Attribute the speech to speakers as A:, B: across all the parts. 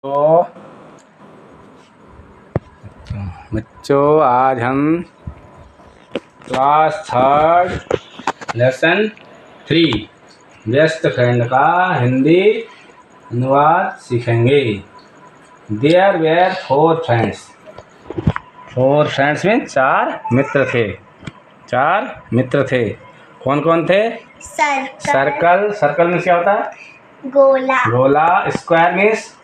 A: तो बच्चों आज हम क्लास 3 लेसन 3 बेस्ट फ्रेंड का हिंदी अनुवाद सीखेंगे। There where 4 friends. 4 फ्रेंड्स में 4 मित्र थे। 4 मित्र थे। कौन कौन थे? सर्कल। सर्कल में क्या होता है?
B: गोला।
A: गोला। स्क्वायर मीन्स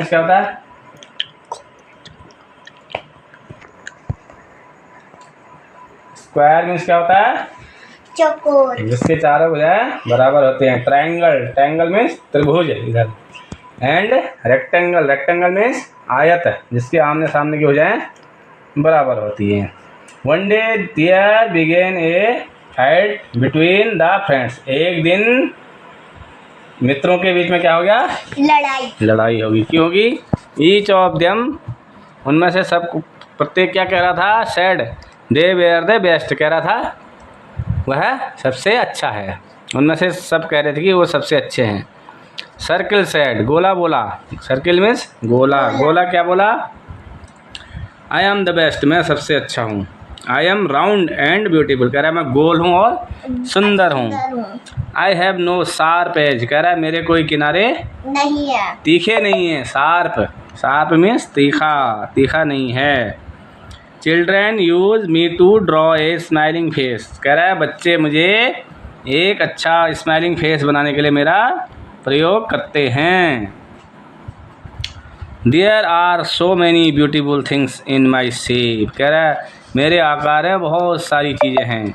A: क्या होता है? स्क्वायर मीन्स क्या होता है?
B: चौकोर।
A: जिसके चारों भुजाएं बराबर होते हैं। ट्रायंगल। ट्रायंगल मीन्स त्रिभुज इधर। And rectangle. रेक्टेंगल मीन्स आयत, जिसके आमने सामने की भुजाएं बराबर होती हैं। One day there began a fight between the friends. एक दिन मित्रों के बीच में क्या हो गया? लड़ाई होगी। क्यों होगी? ईच ऑफ देम, उनमें से सब प्रत्येक क्या कह रहा था? Said they were the best, कह रहा था वह सबसे अच्छा है। उनमें से सब कह रहे थे कि वो सबसे अच्छे हैं। सर्किल सेड, गोला बोला। सर्किल मीन्स गोला। गोला क्या बोला? आई एम द बेस्ट, मैं सबसे अच्छा हूँ। I am round and beautiful, कह रहा है मैं गोल हूँ और सुंदर हूँ। I have no sharp edge, कह रहा है मेरे कोई किनारे
B: नहीं है,
A: तीखे नहीं है। शार्प। शार्प मीन्स तीखा, तीखा नहीं है। Children use me to draw a smiling face, कह रहा है बच्चे मुझे एक अच्छा स्माइलिंग फेस बनाने के लिए मेरा प्रयोग करते हैं। There are so many beautiful things in my shape, कह रहा है मेरे आकार में बहुत सारी चीज़ें हैं।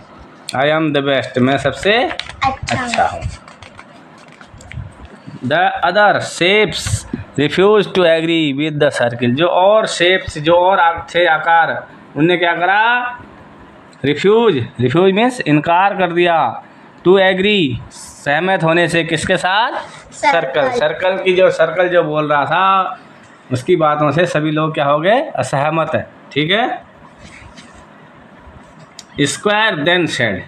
A: आई एम द बेस्ट, मैं सबसे अच्छा हूँ। The other shapes refuse to agree with the circle, जो और शेप्स, जो और थे आकार, उनने क्या करा? रिफ्यूज। रिफ्यूज मीन्स इनकार कर दिया। टू एग्री, सहमत होने से, किसके साथ? सर्कल। सर्कल की जो सर्कल जो बोल रहा था उसकी बातों से सभी लोग क्या हो गए? असहमत है। ठीक है। स्क्वायर देन सेड,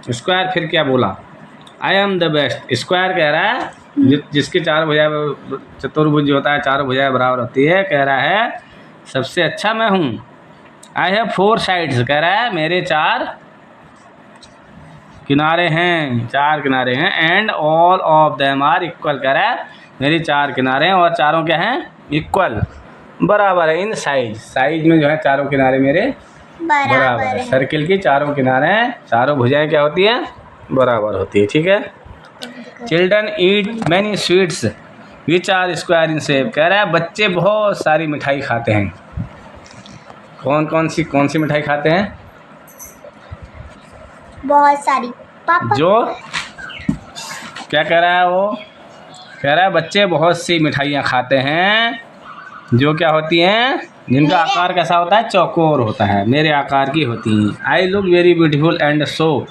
A: स्क्वायर फिर क्या बोला? आई एम द बेस्ट। स्क्वायर कह रहा है जिसके चार भुजाएं, चतुर्भुज होता है, चारों भुजाएं बराबर होती है, कह रहा है सबसे अच्छा मैं हूँ। आई हैव 4 साइड्स, कह रहा है मेरे 4 किनारे हैं, 4 किनारे हैं। And all of them are equal, कह रहा है मेरी 4 किनारे हैं और चारों क्या हैं? इक्वल, बराबर है। इन साइज, साइज में जो है चारों किनारे मेरे बराबर है। सर्किल की चारों किनारे, चारों भुजाएं क्या होती हैं? बराबर होती है। ठीक है। Children eat many sweets which are square in shape, कह रहा है बच्चे बहुत सारी मिठाई खाते हैं। कौन सी मिठाई खाते हैं?
B: बहुत सारी। पापा
A: जो क्या कह रहा है? वो कह रहा है बच्चे बहुत सी मिठाइयाँ खाते हैं जो क्या होती हैं? जिनका आकार कैसा होता है? चौकोर होता है। मेरे आकार की होती हैं। I look very beautiful and so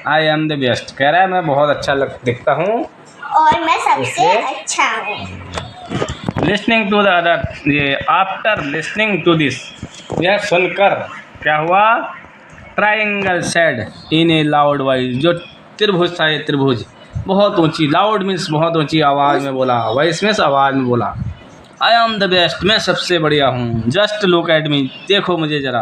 A: I am the best, कह रहा है मैं बहुत अच्छा दिखता हूँ
B: और मैं सबसे अच्छा हूँ।
A: लिसनिंग टू द अदर, ये आफ्टर लिसनिंग टू दिस, यह सुनकर क्या हुआ? Triangle said in A loud voice, जो त्रिभुज था, ये त्रिभुज बहुत ऊंची, लाउड मीन्स बहुत ऊंची आवाज़ में बोला, वॉइस मीन्स आवाज़ में बोला। आई एम द बेस्ट, मैं सबसे बढ़िया हूँ। जस्ट लुक एट मी, देखो मुझे ज़रा।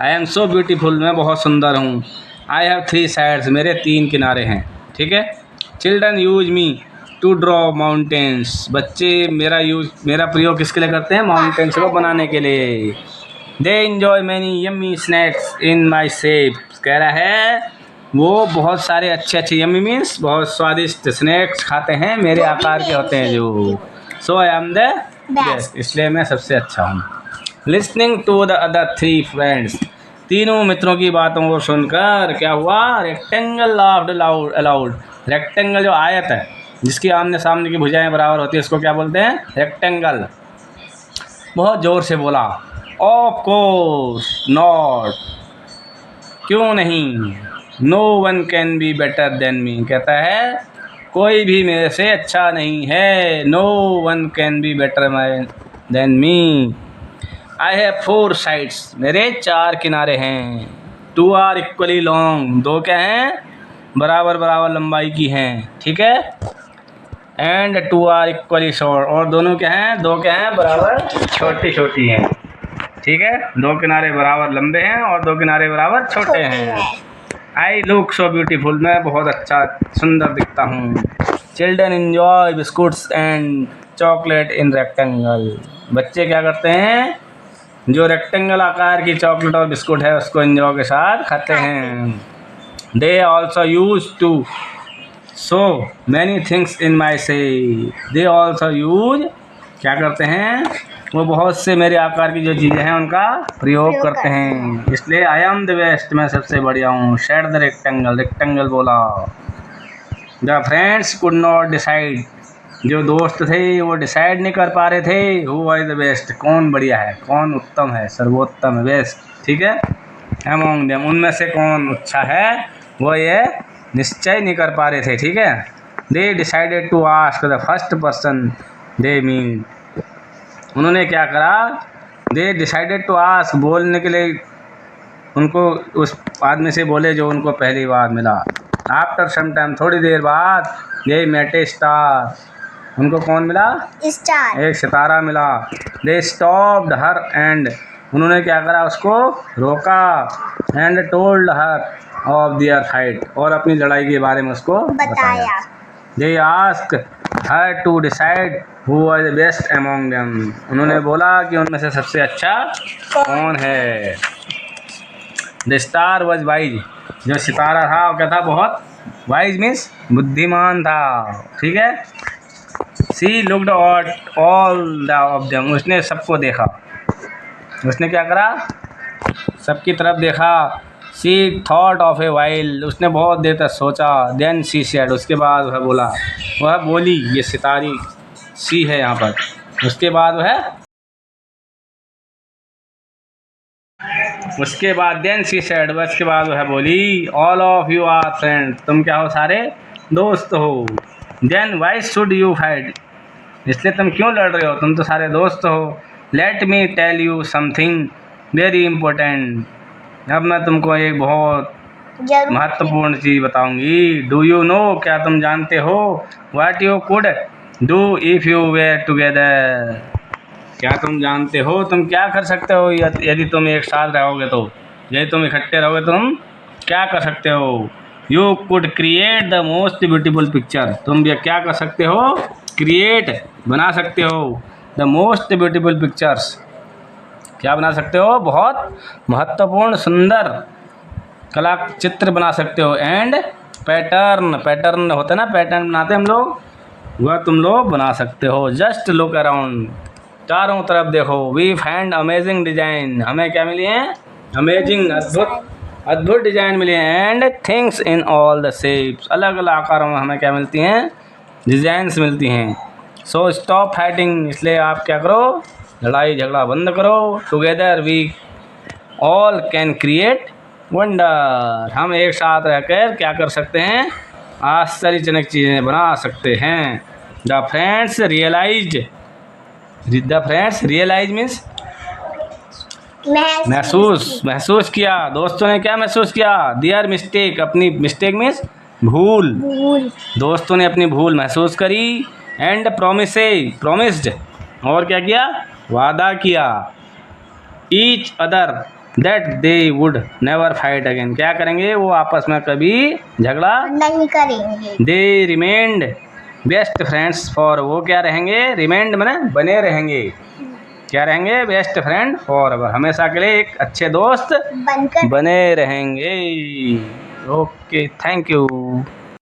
A: आई एम सो ब्यूटीफुल, मैं बहुत सुंदर हूँ। आई हैव 3 साइड्स, मेरे 3 किनारे हैं। ठीक है। Children use me to draw mountains, बच्चे मेरा प्रयोग किसके लिए करते हैं? माउंटेन्स को बनाने के लिए। They enjoy many yummy snacks in my shape, कह रहा है वो बहुत सारे अच्छे अच्छे, यम्मी मीन्स बहुत स्वादिष्ट, स्नैक्स खाते हैं मेरे आकार के होते हैं जो। So I am the best, इसलिए मैं सबसे अच्छा हूँ। Listening to the other 3 friends, तीनों मित्रों की बातों को सुनकर क्या हुआ? Rectangle laughed allowed. रेक्टेंगल जो आयत है, जिसकी आमने सामने की भुजाएं बराबर होती है, उसको क्या बोलते हैं? रेक्टेंगल। बहुत ज़ोर से बोला। ऑफ कोर्स नॉट, क्यों नहीं। No one can be better than me, कहता है कोई भी मेरे से अच्छा नहीं है। No one can be better than me. I have 4 sides, मेरे 4 किनारे हैं। 2 आर इक्वली लॉन्ग, 2 क्या हैं? बराबर बराबर लंबाई की हैं। ठीक है। And two are equally short, और दोनों क्या हैं, दो क्या हैं, बराबर छोटी छोटी हैं। ठीक है, दो किनारे बराबर लंबे हैं और दो किनारे बराबर छोटे हैं। आई लुक सो ब्यूटीफुल, मैं बहुत अच्छा सुंदर दिखता हूँ। Children enjoy biscuits and chocolate in rectangle, बच्चे क्या करते हैं, जो रेक्टेंगल आकार की चॉकलेट और बिस्कुट है उसको एंजॉय के साथ खाते हैं। They also use to so many things in my से, दे ऑल्सो यूज क्या करते हैं, वो बहुत से मेरे आकार की जो चीज़ें हैं उनका प्रयोग करते हैं। इसलिए आई एम द बेस्ट, मैं सबसे बढ़िया हूँ। शेड द रेक्टेंगल, रेक्टेंगल बोला। The friends could not decide, जो दोस्त थे वो डिसाइड नहीं कर पा रहे थे, हु वाज द बेस्ट, कौन बढ़िया है, कौन उत्तम है, सर्वोत्तम है, बेस्ट। ठीक है, अमॉन्ग देम, उनमें से कौन अच्छा है, वो ये निश्चय नहीं कर पा रहे थे। ठीक है, they decided to ask the first person they meet, उन्होंने क्या करा, दे डिसाइडेड टू आस्क, बोलने के लिए उनको उस आदमी से बोले जो उनको पहली बार मिला। आफ्टर सम टाइम, थोड़ी देर बाद, दे मेट ए स्टार, उनको कौन मिला,
B: स्टार,
A: एक सितारा मिला। दे स्टॉप्ड हर एंड, उन्होंने क्या करा, उसको रोका। And told her of their fight, और अपनी लड़ाई के बारे में उसको बताया। They ask her to decide who was the best among them, उन्होंने बोला कि उनमें से सबसे अच्छा कौन है। द स्टार वाज वाइज, जो सितारा था वो क्या था, बहुत वाइज मीन्स बुद्धिमान था। ठीक है, she looked at all of them, उसने सबको देखा, उसने क्या करा, सबकी तरफ देखा। She thought of a while, उसने बहुत देर तक सोचा। देन सी सेड, उसके बाद वह बोला, वह बोली, ये सितारी सी है यहाँ पर, उसके बाद देन सी सेड, उसके बाद वह बोली, all of you are friend, तुम क्या हो, सारे दोस्त हो। Then why should you fight, इसलिए तुम क्यों लड़ रहे हो, तुम तो सारे दोस्त हो। Let me tell you something very important, अब मैं तुमको एक बहुत महत्वपूर्ण चीज़ बताऊंगी। डू यू नो, क्या तुम जानते हो, what you could do if you were together, क्या तुम जानते हो तुम क्या कर सकते हो यदि तुम एक साथ रहोगे, तो यदि तुम इकट्ठे रहोगे तो तुम क्या कर सकते हो। You could create the most beautiful picture, तुम ये क्या कर सकते हो, क्रिएट बना सकते हो, द मोस्ट ब्यूटीफुल पिक्चर्स, क्या बना सकते हो, बहुत महत्वपूर्ण सुंदर कला चित्र बना सकते हो। एंड पैटर्न, पैटर्न होता है ना, पैटर्न बनाते हैं हम लोग, वह तुम लोग बना सकते हो। जस्ट लुक अराउंड, चारों तरफ देखो। वी फाइंड अमेजिंग डिजाइन, हमें क्या मिली हैं, अमेजिंग, अद्भुत अद्भुत डिजाइन मिली हैं। And things in all the shapes, अलग अलग आकारों में हमें क्या मिलती हैं, डिजाइंस मिलती हैं। सो स्टॉप फाइटिंग, इसलिए आप क्या करो, लड़ाई झगड़ा बंद करो। Together we all can create wonder, हम एक साथ रहकर क्या कर सकते हैं, आश्चर्यजनक चीज़ें बना सकते हैं। The friends realised, the friends realise means महसूस किया, दोस्तों ने क्या महसूस किया, दियर मिस्टेक, अपनी मिस्टेक मीन्स भूल, दोस्तों ने अपनी भूल महसूस करी। एंड प्रोमिस्ड, और क्या किया, वादा किया। Each other that they would never fight again, क्या करेंगे, वो आपस में कभी झगड़ा
B: नहीं करेंगे।
A: दे रिमेंड बेस्ट फ्रेंड्स फॉर, वो क्या रहेंगे, रिमेंड माने बने रहेंगे, क्या रहेंगे, बेस्ट फ्रेंड फॉर एवर, हमेशा के लिए एक अच्छे दोस्त
B: बनकर
A: बने रहेंगे। Okay, thank you.